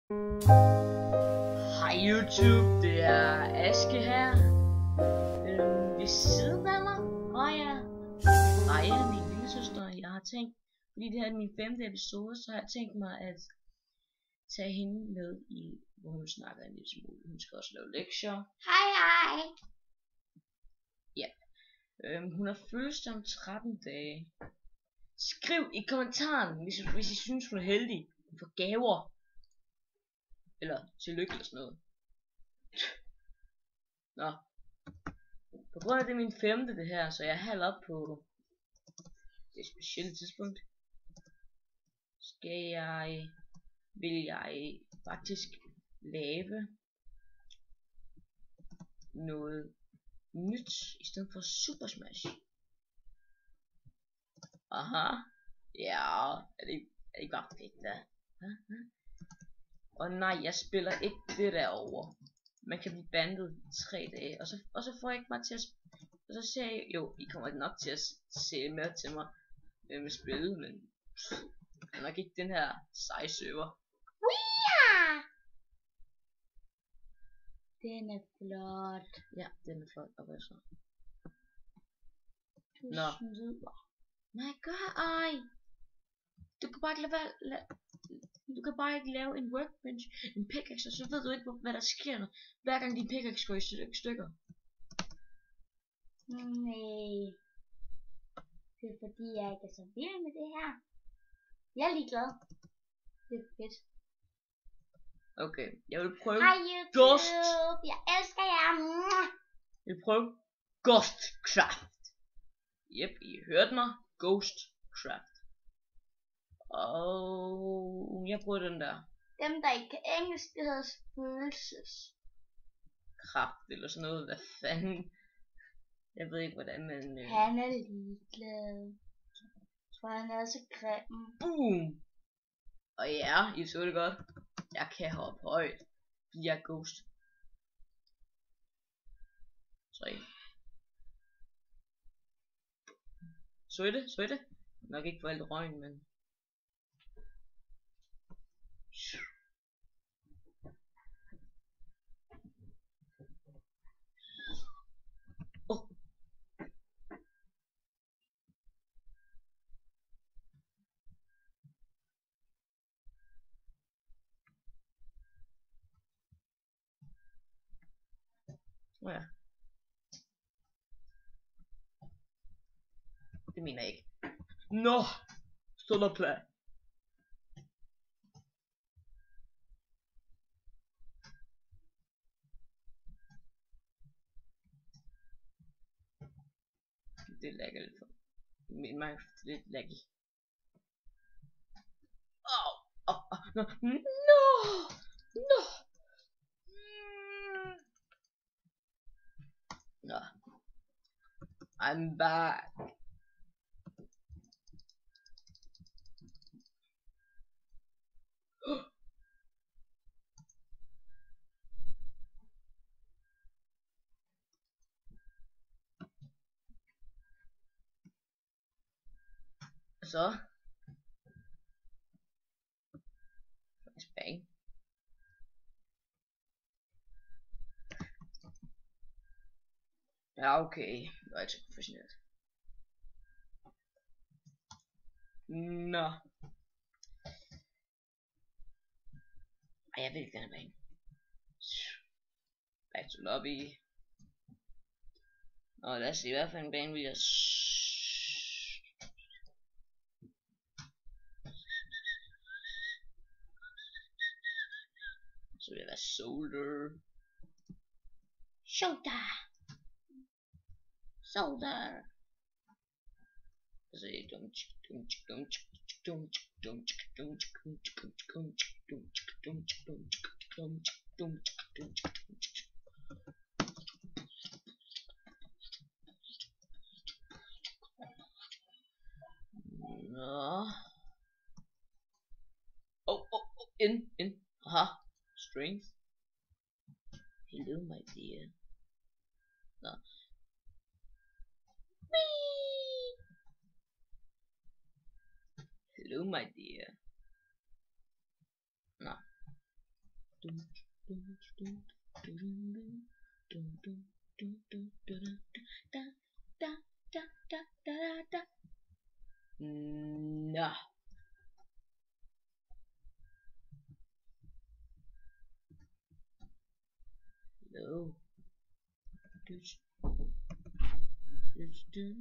Hej YouTube, det er Aske her. Ved siden af mig har jeg Freja, min lille søster. Jeg har tænkt, fordi det her er min 5. episode, så har jeg tænkt mig at tage hende med i, hvor hun snakker en lille smule. Hun skal også lave lektier. Hej hej. Ja. Hun har fødselsdag om 13 dage. Skriv i kommentaren, hvis I synes hun er heldig for gaver. Eller tillykke eller sådan noget. Nå. På grund af det er min 5. det her, så jeg halder op på det specielle tidspunkt. Vil jeg faktisk lave noget nyt i stedet for Super Smash. Aha. Ja, er det ikke bare fedt da? Og nej, jeg spiller ikke det derovre. Man kan blive bandet 3 dage, og så får jeg ikke mig til at og så siger jeg, jo, I kommer nok til at se mere til mig med spil, men det er nok ikke den her seje server. Den er flot. Ja, den er flot, og hvad så? Du Nå. snyder. Nej, gør ej. Du kan bare ikke lave en workbench, en pickaxe, og så ved du ikke, hvad der sker, hver gang din pickaxe går i stykker. Nej. Det er fordi jeg ikke er så vild med det her. Jeg er ligeglad. Det er fedt. Okay, jeg vil prøve Hej YouTube. Ghost. Jeg elsker jer. Jeg vil prøve Ghostcraft. Jep, I hørte mig. Ghostcraft. Og jeg bruger den der. Dem der ikke kan engelsk, det hedder spøgelseskraft eller sådan noget. Hvad fanden? Jeg ved ikke hvordan man Han er ligeglad. Jeg tror han er så grim. Boom. Og ja, I så det godt. Jeg kan hoppe højt, fordi jeg er ghost. Så I det? Nok ikke for alt røgn, men ja. Det mener jeg ikke. Nå! Solar play. Det lagger lidt for. Min Minecraft er lidt laggy. No. I'm back. Så. Bang. Ja, okay. Det var ikke så professionelt. Nå. Ej, jeg vil ikke den her bane. Back to lobby. Nå, lad os se, hvad for en bane vil jeg. Så vil jeg være soldier. Soldier. Nå. In. Aha. Strength. Hello, my dear. No. Whee! Hello, my dear. No. Nå. No. Let's do